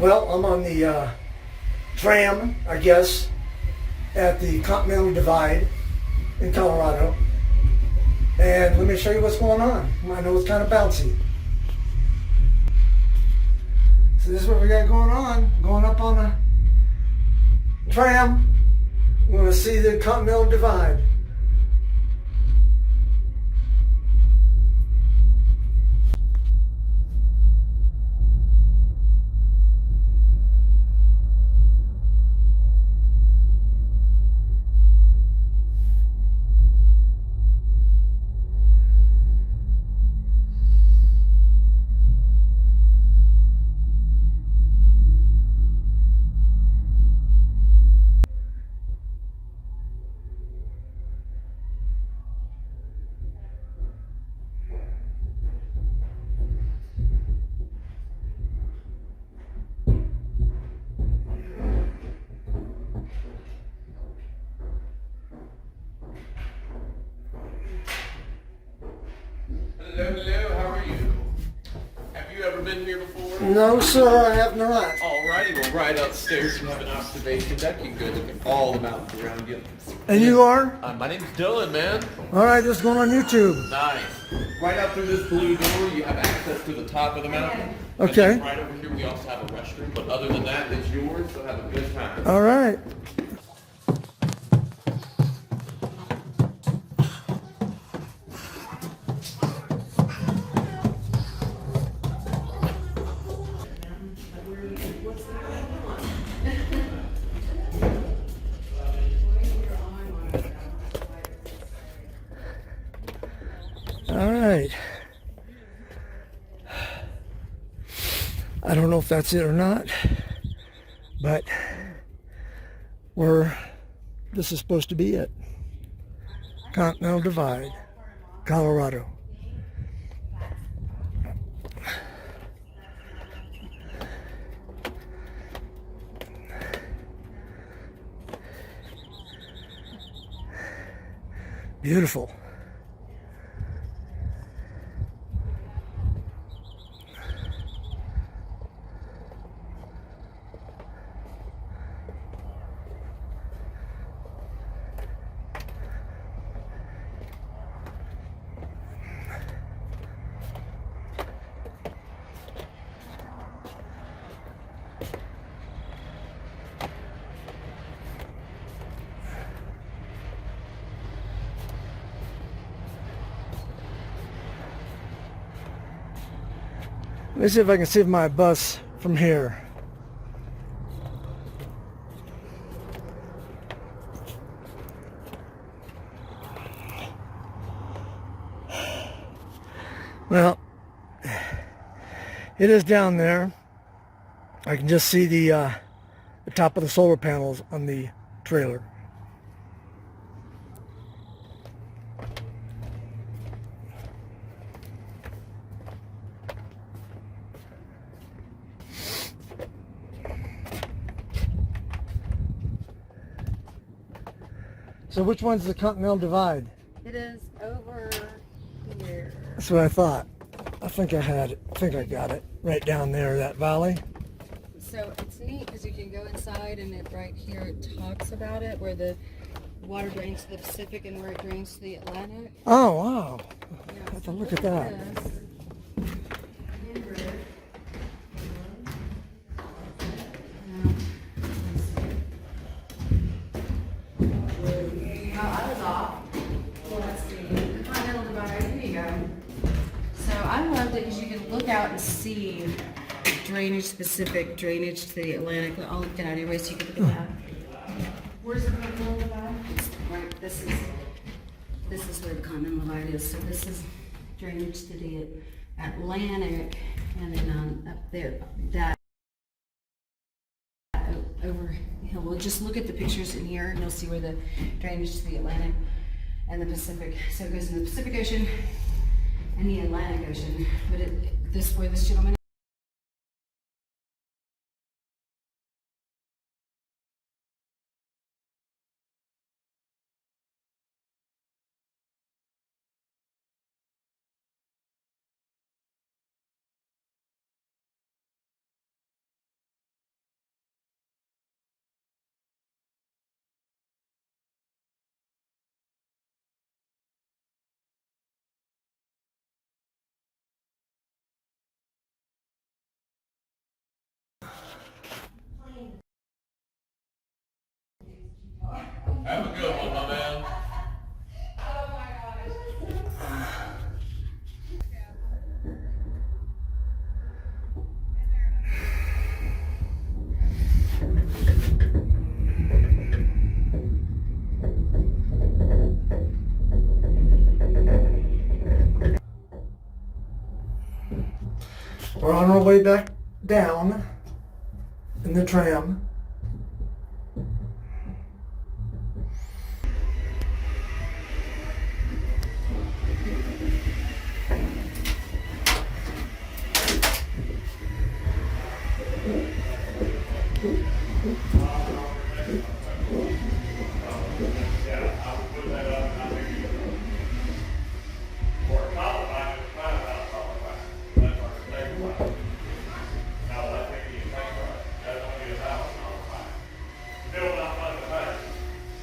Well, I'm on the tram, I guess, at the Continental Divide in Colorado. And let me show you what's going on. I know it's kind of bouncy. So this is what we got going on. Going up on a tram. We're going to see the Continental Divide. Hello, how are you? Have you ever been here before? No, sir, I have not. Alrighty, well, right upstairs we have an observation deck. You can go look at all the mountains around you. And you are? My name's Dylan, man. All right, this is going on YouTube. Nice. Right out through this blue door, you have access to the top of the mountain. Okay. And then right over here, we also have a restroom. But other than that, it's yours, so have a good time. All right. All right. I don't know if that's it or not, but this is supposed to be it. Continental Divide, Colorado. Beautiful. Let me see if I can see my bus from here. Well, it is down there. I can just see the top of the solar panels on the trailer. So which one's the Continental Divide? It is over here. That's what I thought. I think I had it. I think I got it. Right down there, that valley. So it's neat because you can go inside and it right here it talks about it where the water drains to the Pacific and where it drains to the Atlantic. Oh, wow. Yeah, Have to so look at that. this. I was off. Well, let's see. The Continental Divide. Here you go. So I loved it because you can look out and see drainage Pacific, drainage to the Atlantic. I'll look at it anyway so you can look at that. Where's the Continental Divide? It's right. This is where the Continental Divide is. So this is drainage to the Atlantic, and then up there that over here. We'll just look at the pictures in here, and you'll see where the drainage to the Atlantic and the Pacific. So it goes in the Pacific Ocean and the Atlantic Ocean. But where this gentleman Have a good one, my man. We're on our way back down in the tram.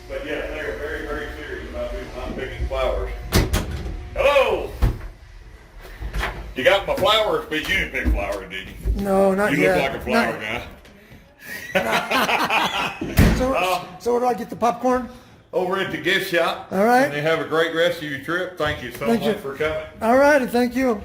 But yeah, they are very, very serious about doing not picking flowers. Hello! You got my flowers, but you didn't pick flowers, did you? No, not You yet. look like a flower guy. So where do I get the popcorn? Over at the gift shop. All right. And they have a great rest of your trip. Thank you so Thank much you. for coming. All righty, thank you.